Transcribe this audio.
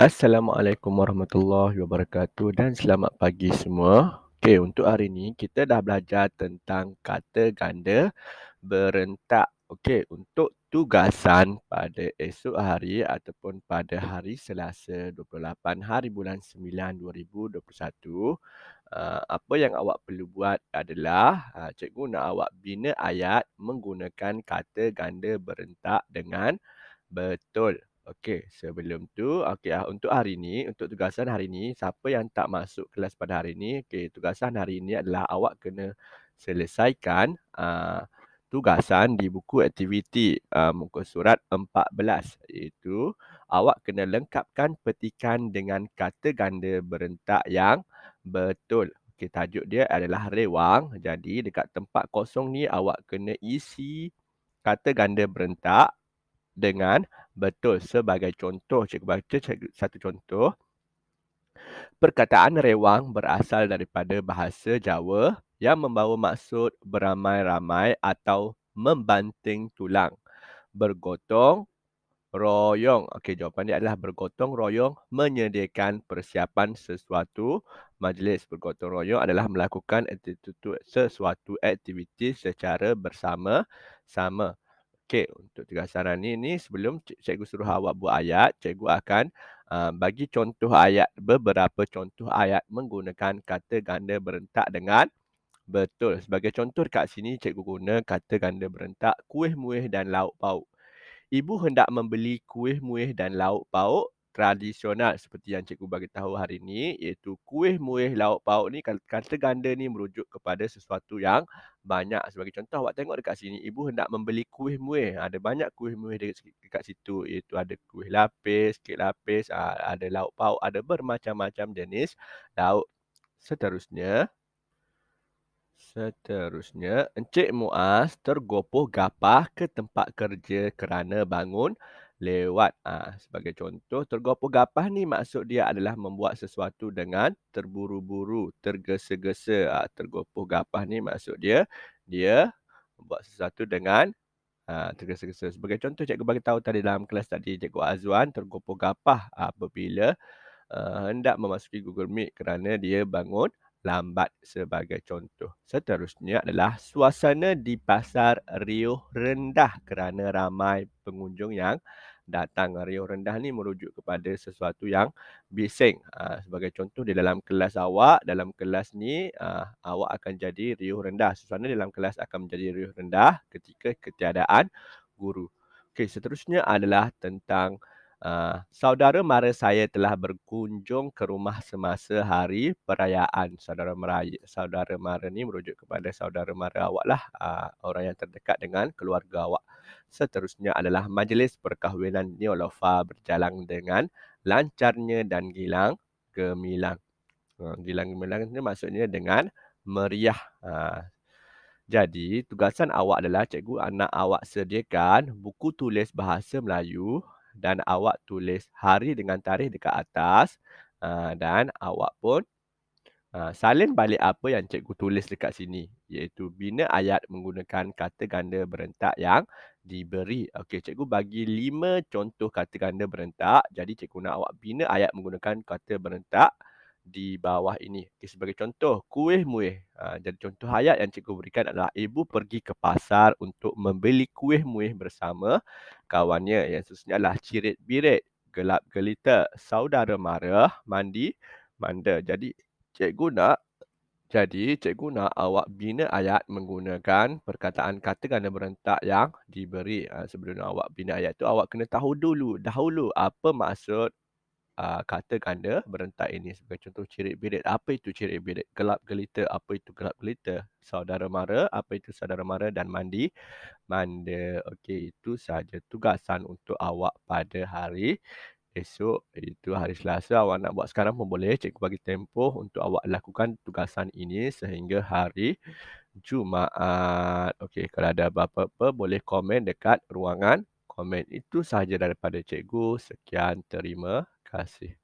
Assalamualaikum warahmatullahi wabarakatuh dan selamat pagi semua. Okey, untuk hari ini kita dah belajar tentang kata ganda berentak. Okey, untuk tugasan pada esok hari ataupun pada hari Selasa 28 hari bulan 9 2021, apa yang awak perlu buat adalah cikgu nak awak bina ayat menggunakan kata ganda berentak dengan betul. Okey, sebelum tu, okey, untuk hari ni, untuk tugasan hari ni, siapa yang tak masuk kelas pada hari ni, okey, tugasan hari ni adalah awak kena selesaikan tugasan di buku aktiviti muka surat 14, iaitu awak kena lengkapkan petikan dengan kata ganda berentak yang betul. Okey, tajuk dia adalah rewang. Jadi dekat tempat kosong ni awak kena isi kata ganda berentak dengan betul. Sebagai contoh, cikgu baca satu contoh. Perkataan rewang berasal daripada bahasa Jawa yang membawa maksud beramai-ramai atau membanting tulang. Bergotong royong. Okey, jawapan dia adalah bergotong royong menyediakan persiapan sesuatu. Majlis bergotong royong adalah melakukan sesuatu aktiviti secara bersama-sama. Okey, untuk tugasan hari ni sebelum cikgu suruh awak buat ayat, cikgu akan bagi contoh ayat, beberapa contoh ayat menggunakan kata ganda berentak dengan betul. Sebagai contoh dekat sini cikgu guna kata ganda berentak kuih muih dan lauk pauk. Ibu hendak membeli kuih muih dan lauk pauk tradisional seperti yang cikgu bagi tahu hari ini, iaitu kuih muih lauk pauk ni kata ganda ni merujuk kepada sesuatu yang banyak. Sebagai contoh awak tengok dekat sini, ibu hendak membeli kuih muih. Ada banyak kuih muih dekat situ, iaitu ada kuih lapis, kek lapis, ada lauk pauk, ada bermacam-macam jenis lauk. Seterusnya, Encik Muaz tergopoh gapah ke tempat kerja kerana bangun lewat. Sebagai contoh, tergopoh gapah ni maksud dia adalah membuat sesuatu dengan terburu-buru, tergesa-gesa. Tergopoh gapah ni maksud dia membuat sesuatu dengan tergesa-gesa. Sebagai contoh, cikgu bagi tahu tadi dalam kelas tadi, Cikgu Azwan tergopoh gapah apabila hendak memasuki Google Meet kerana dia bangun lambat sebagai contoh. Seterusnya adalah suasana di pasar riuh rendah kerana ramai pengunjung yang datang. Riuh rendah ni merujuk kepada sesuatu yang bising. Sebagai contoh di dalam kelas awak, dalam kelas ni awak akan jadi riuh rendah. Suasana dalam kelas akan menjadi riuh rendah ketika ketiadaan guru. Okey, seterusnya adalah tentang saudara mara saya telah berkunjung ke rumah semasa hari perayaan. Saudara mara ni merujuk kepada saudara mara awak lah, orang yang terdekat dengan keluarga awak. Seterusnya adalah majlis perkahwinan Neolofa berjalan dengan lancarnya dan gilang gemilang. Gilang gemilang ni maksudnya dengan meriah. Jadi, tugasan awak adalah cikgu nak awak sediakan buku tulis bahasa Melayu dan awak tulis hari dengan tarikh dekat atas, dan awak pun salin balik apa yang cikgu tulis dekat sini, iaitu bina ayat menggunakan kata ganda berentak yang diberi. Okey, cikgu bagi 5 contoh kata ganda berentak. Jadi cikgu nak awak bina ayat menggunakan kata berentak di bawah ini. Okey, sebagai contoh, kuih muih. Jadi contoh ayat yang cikgu berikan adalah ibu pergi ke pasar untuk membeli kuih muih bersama kawannya. Yang seterusnya adalah cirit-birit, gelap gelita, saudara mara, mandi, manda. Cikgu nak awak bina ayat menggunakan perkataan kata ganda berentak yang diberi. Sebelum awak bina ayat tu, awak kena tahu dahulu apa maksud kata ganda berentak ini. Sebagai contoh, cirit-birit. Apa itu cirit-birit? Gelap gelita. Apa itu gelap gelita? Saudara mara. Apa itu saudara mara? Dan mandi, manda. Okey, itu sahaja tugasan untuk awak pada hari esok, itu hari Selasa. Awak nak buat sekarang pun boleh. Cikgu bagi tempoh untuk awak lakukan tugasan ini sehingga hari Jumaat. Okey, kalau ada apa-apa boleh komen dekat ruangan komen. Itu sahaja daripada cikgu. Sekian, terima kasih.